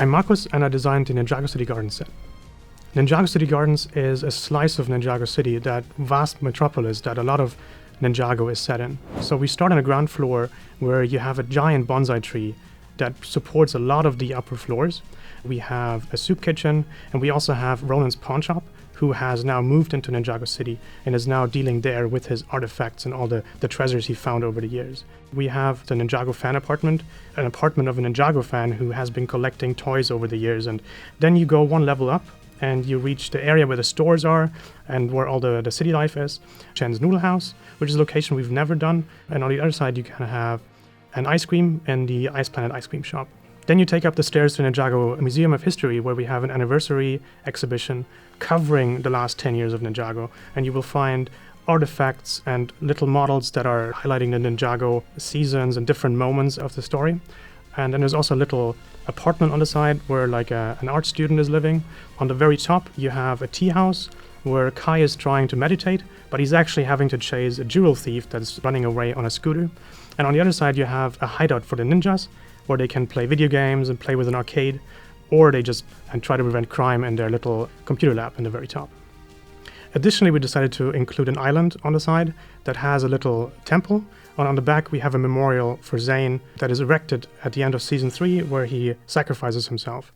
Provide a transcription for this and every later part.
I'm Markus and I designed the Ninjago City Gardens set. Ninjago City Gardens is a slice of Ninjago City, that vast metropolis that a lot of Ninjago is set in. So we start on the ground floor where you have a giant bonsai tree that supports a lot of the upper floors. We have a soup kitchen, and we also have Roland's pawn shop, who has now moved into Ninjago City and is now dealing there with his artifacts and all the treasures he found over the years. We have the Ninjago fan apartment, an apartment of a Ninjago fan who has been collecting toys over the years. And then you go one level up and you reach the area where the stores are and where all the city life is. Chen's Noodle House, which is a location we've never done. And on the other side, you can have an ice cream and the Ice Planet ice cream shop. Then you take up the stairs to Ninjago Museum of History, where we have an anniversary exhibition covering the last 10 years of Ninjago. And you will find artifacts and little models that are highlighting the Ninjago seasons and different moments of the story. And then there's also a little apartment on the side where an art student is living. On the very top, you have a tea house where Kai is trying to meditate, but he's actually having to chase a jewel thief that's running away on a scooter. And on the other side, you have a hideout for the ninjas, where they can play video games and play with an arcade, or they just try to prevent crime in their little computer lab in the very top. Additionally, we decided to include an island on the side that has a little temple. On the back, we have a memorial for Zane that is erected at the end of Season 3, where he sacrifices himself.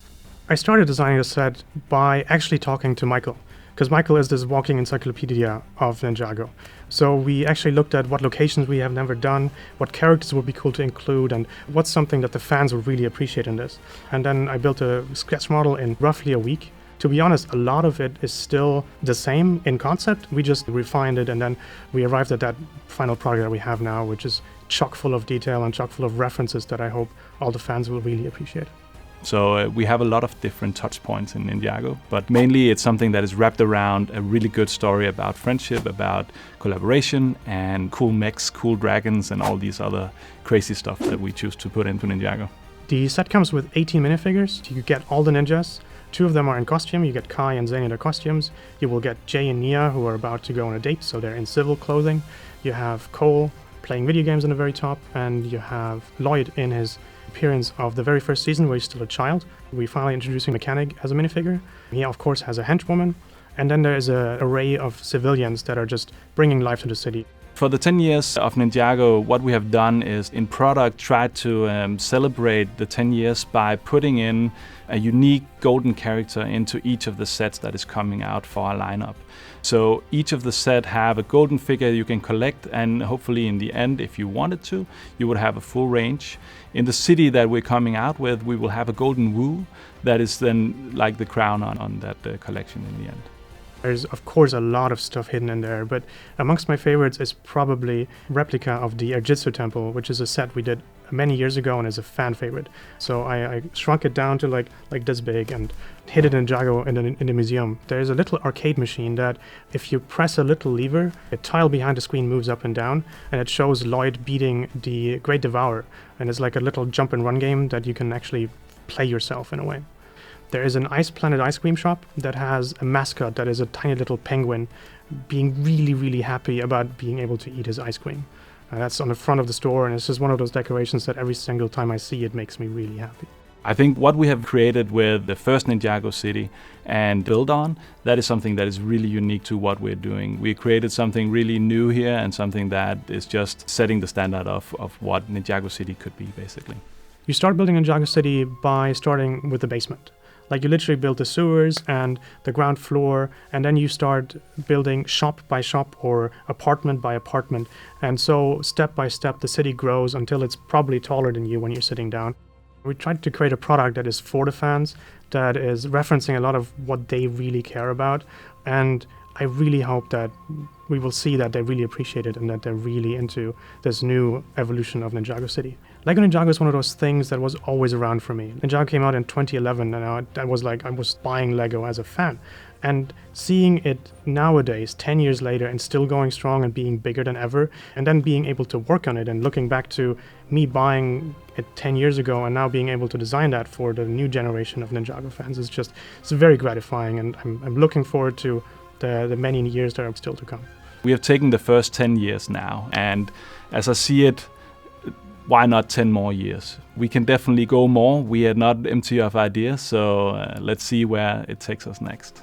I started designing the set by actually talking to Michael, because Michael is this walking encyclopedia of Ninjago. So we actually looked at what locations we have never done, what characters would be cool to include, and what's something that the fans would really appreciate in this. And then I built a sketch model in roughly a week. To be honest, a lot of it is still the same in concept. We just refined it, and then we arrived at that final product that we have now, which is chock full of detail and chock full of references that I hope all the fans will really appreciate. So we have a lot of different touch points in Ninjago, but mainly it's something that is wrapped around a really good story about friendship, about collaboration, and cool mechs, cool dragons, and all these other crazy stuff that we choose to put into Ninjago. The set comes with 18 minifigures. You get all the ninjas. 2 of them are in costume. You get Kai and Zane in their costumes. You will get Jay and Nia, who are about to go on a date, so they're in civil clothing. You have Cole playing video games in the very top, and you have Lloyd in his appearance of the very first season where he's still a child. We finally introducing Mechanic as a minifigure. He of course has a henchwoman, and then there is an array of civilians that are just bringing life to the city. For the 10 years of Ninjago, what we have done is in product try to celebrate the 10 years by putting in a unique golden character into each of the sets that is coming out for our lineup. So each of the set have a golden figure you can collect, and hopefully in the end, if you wanted to, you would have a full range. In the city that we're coming out with, we will have a golden Wu that is then like the crown on that collection in the end. There's of course a lot of stuff hidden in there, but amongst my favorites is probably replica of the Ejitsu Temple, which is a set we did many years ago and is a fan favorite. So I shrunk it down to like this big and hid it in Ninjago in the museum. There's a little arcade machine that if you press a little lever, a tile behind the screen moves up and down, and it shows Lloyd beating the Great Devourer. And it's like a little jump and run game that you can actually play yourself in a way. There is an Ice Planet ice cream shop that has a mascot that is a tiny little penguin being really, really happy about being able to eat his ice cream. That's on the front of the store, and it's just one of those decorations that every single time I see it makes me really happy. I think what we have created with the first Ninjago City and build on, that is something that is really unique to what we're doing. We created something really new here and something that is just setting the standard of what Ninjago City could be, basically. You start building Ninjago City by starting with the basement. Like you literally build the sewers and the ground floor, and then you start building shop by shop or apartment by apartment. And so step by step, the city grows until it's probably taller than you when you're sitting down. We tried to create a product that is for the fans, that is referencing a lot of what they really care about. And I really hope that we will see that they really appreciate it and that they're really into this new evolution of Ninjago City. LEGO Ninjago is one of those things that was always around for me. Ninjago came out in 2011, and I was buying LEGO as a fan. And seeing it nowadays, 10 years later, and still going strong and being bigger than ever, and then being able to work on it and looking back to me buying it 10 years ago and now being able to design that for the new generation of Ninjago fans it's very gratifying, and I'm looking forward to the many years that are still to come. We have taken the first 10 years now, and as I see it, why not 10 more years? We can definitely go more. We are not empty of ideas, so let's see where it takes us next.